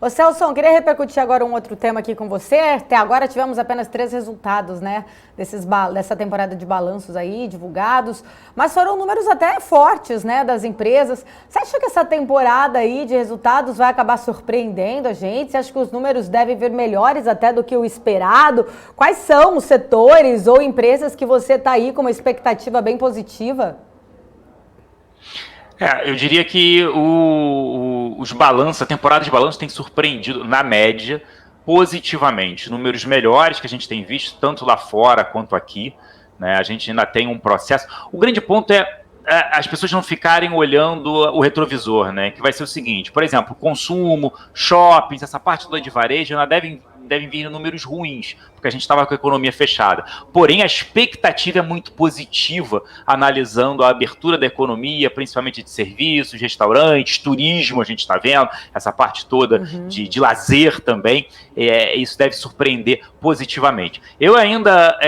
Ô Celson, queria repercutir agora um outro tema aqui com você. Até agora tivemos apenas 3 resultados, né, dessa temporada de balanços aí, divulgados, mas foram números até fortes, né, das empresas. Você acha que essa temporada aí de resultados vai acabar surpreendendo a gente? Você acha que os números devem vir melhores até do que o esperado? Quais são os setores ou empresas que você está aí com uma expectativa bem positiva? Eu diria que os balanços, a temporada de balanços tem surpreendido, na média, positivamente. Números melhores que a gente tem visto, tanto lá fora quanto aqui, né? A gente ainda tem um processo. O grande ponto é as pessoas não ficarem olhando o retrovisor, né? Que vai ser o seguinte, por exemplo, consumo, shoppings, essa parte toda de varejo, ainda devem vir números ruins, porque a gente estava com a economia fechada. Porém, a expectativa é muito positiva, analisando a abertura da economia, principalmente de serviços, restaurantes, turismo, a gente está vendo, essa parte toda de lazer também, isso deve surpreender positivamente. Eu ainda,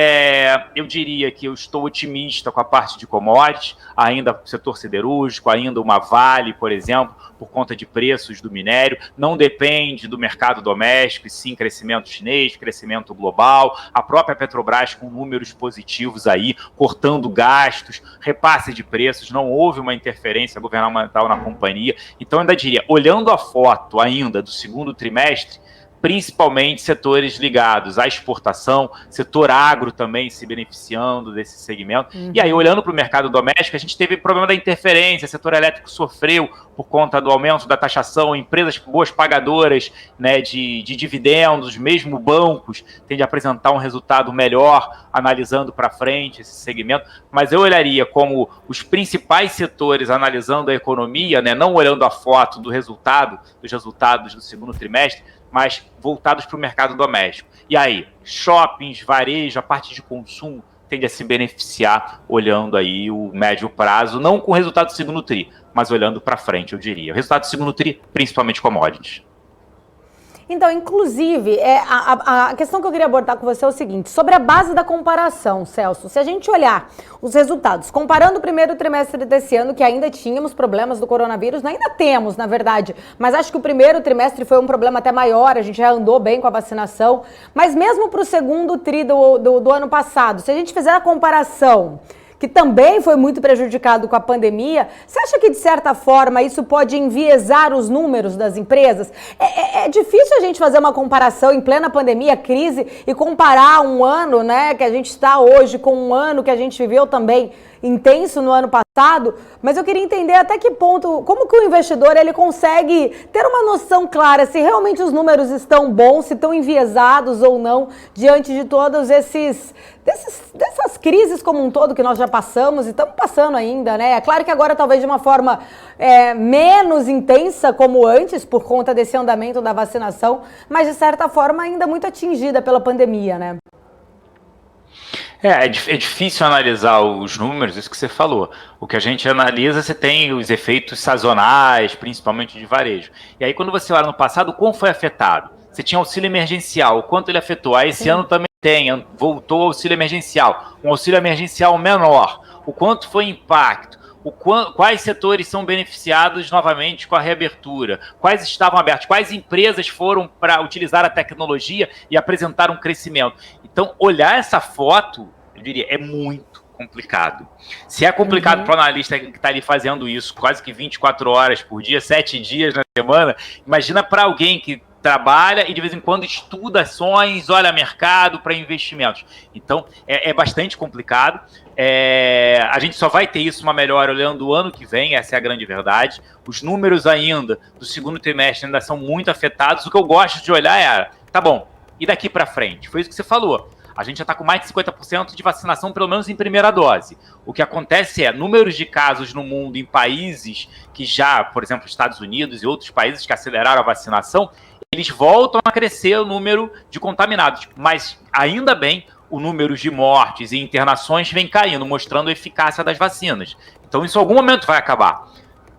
eu diria que eu estou otimista com a parte de commodities, ainda o setor siderúrgico, ainda uma Vale, por exemplo, por conta de preços do minério, não depende do mercado doméstico, e sim crescimento chinês, crescimento global, a própria Petrobras com números positivos aí, cortando gastos, repasse de preços, não houve uma interferência governamental na companhia. Então, eu ainda diria, olhando a foto ainda do segundo trimestre, principalmente setores ligados à exportação, setor agro também se beneficiando desse segmento. E aí, olhando para o mercado doméstico, a gente teve problema da interferência, o setor elétrico sofreu por conta do aumento da taxação, empresas boas pagadoras, né, de dividendos, mesmo bancos tendem a apresentar um resultado melhor, analisando para frente esse segmento, mas eu olharia como os principais setores analisando a economia, né, não olhando a foto dos resultados do segundo trimestre, mas voltados para o mercado doméstico. E aí, shoppings, varejo, a parte de consumo tende a se beneficiar olhando aí o médio prazo, não com o resultado do segundo TRI, mas olhando para frente, eu diria. O resultado do segundo TRI, principalmente commodities. Então, inclusive, a questão que eu queria abordar com você é o seguinte, sobre a base da comparação, Celso, se a gente olhar os resultados, comparando o primeiro trimestre desse ano, que ainda tínhamos problemas do coronavírus, ainda temos, na verdade, mas acho que o primeiro trimestre foi um problema até maior, a gente já andou bem com a vacinação, mas mesmo para o segundo tri do ano passado, se a gente fizer a comparação, que também foi muito prejudicado com a pandemia, você acha que, de certa forma, isso pode enviesar os números das empresas? É difícil a gente fazer uma comparação em plena pandemia, crise, e comparar um ano, né, que a gente está hoje com um ano que a gente viveu também intenso no ano passado, mas eu queria entender até que ponto, como que o investidor ele consegue ter uma noção clara se realmente os números estão bons, se estão enviesados ou não, diante de todos dessas crises como um todo que nós já passamos e estamos passando ainda, né? É claro que agora talvez de uma forma menos intensa como antes, por conta desse andamento da vacinação, mas de certa forma ainda muito atingida pela pandemia, né? É difícil analisar os números, isso que você falou. O que a gente analisa, você tem os efeitos sazonais, principalmente de varejo. E aí, quando você olha no passado, como foi afetado? Você tinha auxílio emergencial, o quanto ele afetou? Aí, esse ano também voltou o auxílio emergencial, um auxílio emergencial menor. O quanto foi impacto? Quais setores são beneficiados novamente com a reabertura? Quais estavam abertos? Quais empresas foram para utilizar a tecnologia e apresentar um crescimento? Então, olhar essa foto, eu diria, é muito complicado. Se é complicado para o analista que está ali fazendo isso quase que 24 horas por dia, 7 dias na semana, imagina para alguém que trabalha e de vez em quando estuda ações, olha mercado para investimentos. Então, é bastante complicado. A gente só vai ter isso uma melhora olhando o ano que vem, essa é a grande verdade. Os números ainda do segundo trimestre ainda são muito afetados. O que eu gosto de olhar tá bom, e daqui para frente? Foi isso que você falou. A gente já está com mais de 50% de vacinação, pelo menos em primeira dose. O que acontece números de casos no mundo em países que já, por exemplo, Estados Unidos e outros países que aceleraram a vacinação, eles voltam a crescer o número de contaminados. Mas, ainda bem, o número de mortes e internações vem caindo, mostrando a eficácia das vacinas. Então, isso em algum momento vai acabar.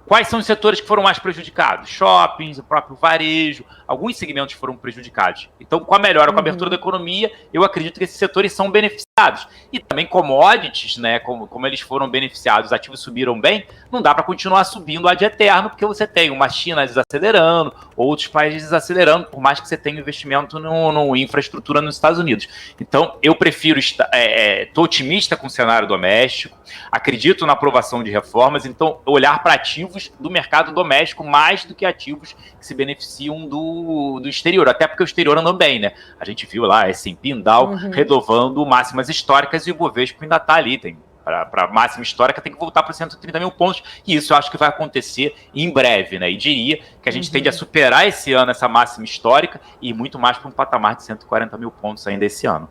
Quais são os setores que foram mais prejudicados? Shoppings, o próprio varejo, alguns segmentos foram prejudicados. Então, com a melhora, com a abertura da economia, eu acredito que esses setores são beneficiados. beneficiados. E também commodities, né, como eles foram beneficiados, os ativos subiram bem, não dá para continuar subindo ad eterno, porque você tem uma China desacelerando, outros países desacelerando, por mais que você tenha investimento no infraestrutura nos Estados Unidos. Então, eu prefiro estou otimista com o cenário doméstico, acredito na aprovação de reformas, então olhar para ativos do mercado doméstico mais do que ativos que se beneficiam do exterior, até porque o exterior andou bem, né? A gente viu lá S&P, Dow, renovando máximas históricas e o Bovespa ainda está ali, para máxima histórica tem que voltar para 130 mil pontos, e isso eu acho que vai acontecer em breve, né? E diria que a gente tende a superar esse ano essa máxima histórica e muito mais para um patamar de 140 mil pontos ainda esse ano.